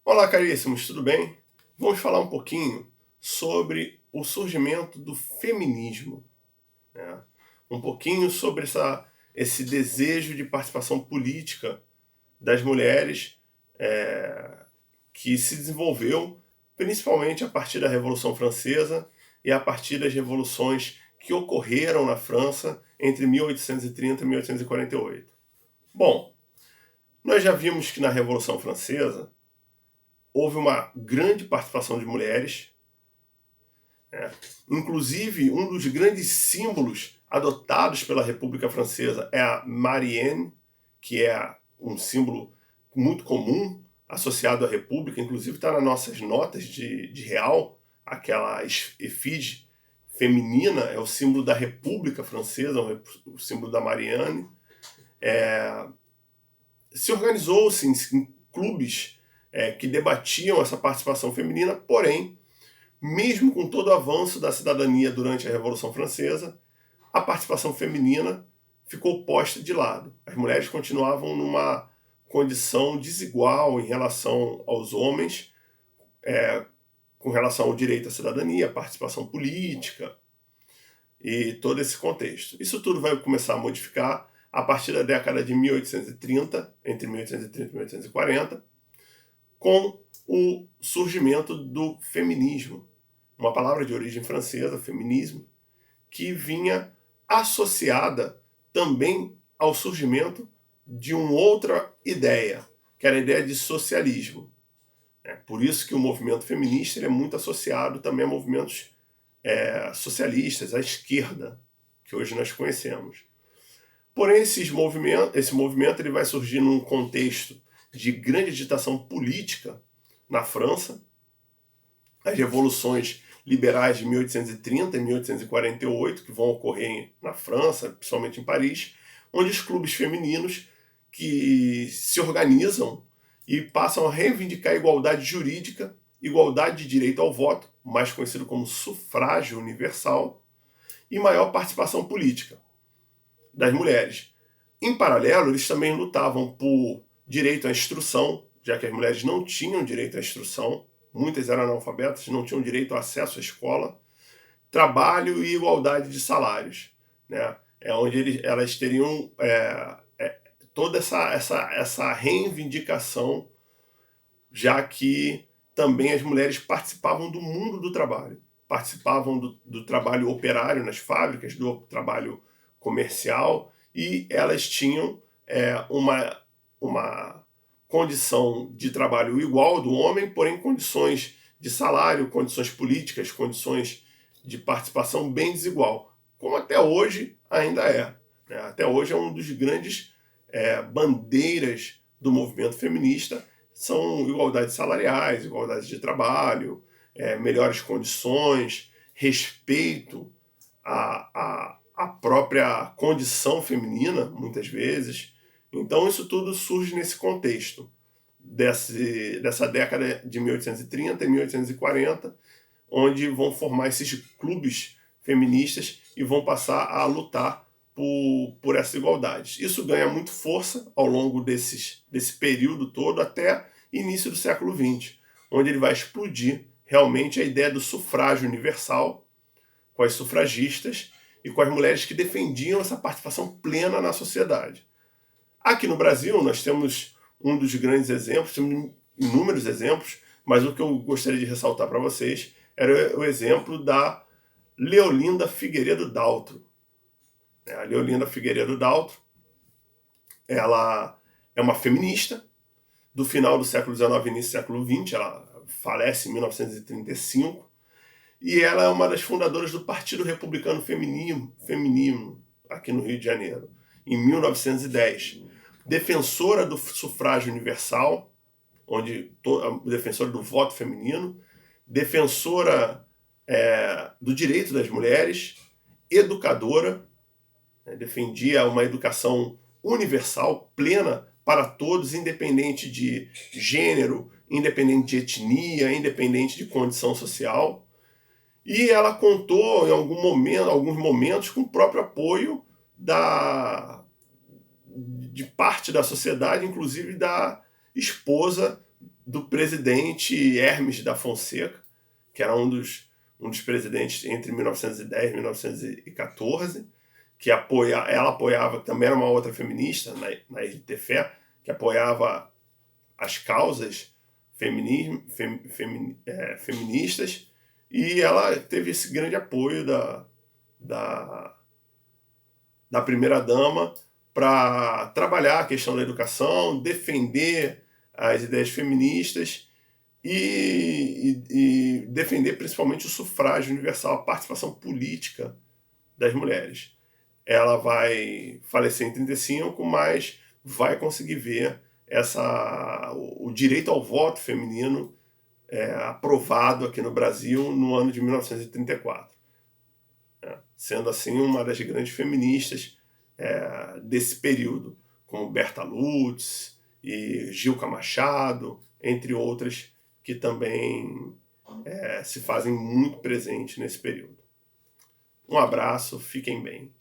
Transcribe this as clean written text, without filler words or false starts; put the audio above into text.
Olá, caríssimos, tudo bem? Vamos falar um pouquinho sobre o surgimento do feminismo, né? Um pouquinho sobre esse desejo de participação política das mulheres que se desenvolveu principalmente a partir da Revolução Francesa e a partir das revoluções que ocorreram na França entre 1830 e 1848. Bom, nós já vimos que na Revolução Francesa houve uma grande participação de mulheres. Inclusive, um dos grandes símbolos adotados pela República Francesa é a Marianne, que é um símbolo muito comum associado à República, inclusive está nas nossas notas de real, aquela efígie feminina, é o símbolo da República Francesa, o símbolo da Marianne. Se organizou-se em clubes que debatiam essa participação feminina, porém, mesmo com todo o avanço da cidadania durante a Revolução Francesa, a participação feminina ficou posta de lado. As mulheres continuavam numa condição desigual em relação aos homens, com relação ao direito à cidadania, à participação política e todo esse contexto. Isso tudo vai começar a modificar a partir da década de 1830, entre 1830 e 1840, com o surgimento do feminismo, uma palavra de origem francesa, feminismo, que vinha associada também ao surgimento de uma outra ideia, que era a ideia de socialismo. Por isso que o movimento feminista é muito associado também a movimentos socialistas, à esquerda, que hoje nós conhecemos. Porém, esse movimento ele vai surgir num contexto de grande agitação política na França. As revoluções liberais de 1830 e 1848, que vão ocorrer na França, principalmente em Paris, onde os clubes femininos que se organizam e passam a reivindicar a igualdade jurídica, igualdade de direito ao voto, mais conhecido como sufrágio universal, e maior participação política das mulheres. Em paralelo, eles também lutavam por direito à instrução, já que as mulheres não tinham direito à instrução, muitas eram analfabetas, não tinham direito ao acesso à escola, trabalho e igualdade de salários, né? Onde elas teriam toda essa reivindicação, já que também as mulheres participavam do mundo do trabalho, participavam do trabalho operário nas fábricas, do trabalho comercial, e elas tinham uma condição de trabalho igual do homem, porém condições de salário, condições políticas, condições de participação bem desigual, como até hoje ainda é. Né? Até hoje é um dos grandes bandeiras do movimento feminista, são igualdades salariais, igualdade de trabalho, melhores condições, respeito à própria condição feminina, muitas vezes. Então isso tudo surge nesse contexto dessa década de 1830 e 1840, onde vão formar esses clubes feministas e vão passar a lutar por essa igualdade. Isso ganha muito força ao longo desse período todo até início do século XX, onde ele vai explodir realmente a ideia do sufrágio universal, com as sufragistas e com as mulheres que defendiam essa participação plena na sociedade. Aqui no Brasil nós temos um dos grandes exemplos, temos inúmeros exemplos, mas o que eu gostaria de ressaltar para vocês era o exemplo da Leolinda Figueiredo Daltro. A Leolinda Figueiredo Daltro, ela é uma feminista do final do século XIX e início do século XX, ela falece em 1935, e ela é uma das fundadoras do Partido Republicano Feminino aqui no Rio de Janeiro, em 1910. Defensora do sufrágio universal, defensora do voto feminino, defensora do direito das mulheres, educadora, defendia uma educação universal, plena para todos, independente de gênero, independente de etnia, independente de condição social. E ela contou em alguns momentos com o próprio apoio de parte da sociedade, inclusive da esposa do presidente Hermes da Fonseca, que era um dos presidentes entre 1910 e 1914, que ela apoiava, também era uma outra feminista, na RTFE, que apoiava as causas feministas, e ela teve esse grande apoio da primeira-dama para trabalhar a questão da educação, defender as ideias feministas e defender principalmente o sufrágio universal, a participação política das mulheres. Ela vai falecer em 1935, mas vai conseguir ver o direito ao voto feminino aprovado aqui no Brasil no ano de 1934. Sendo assim uma das grandes feministas desse período, como Berta Lutz e Gilca Machado, entre outras, que também se fazem muito presentes nesse período. Um abraço, fiquem bem.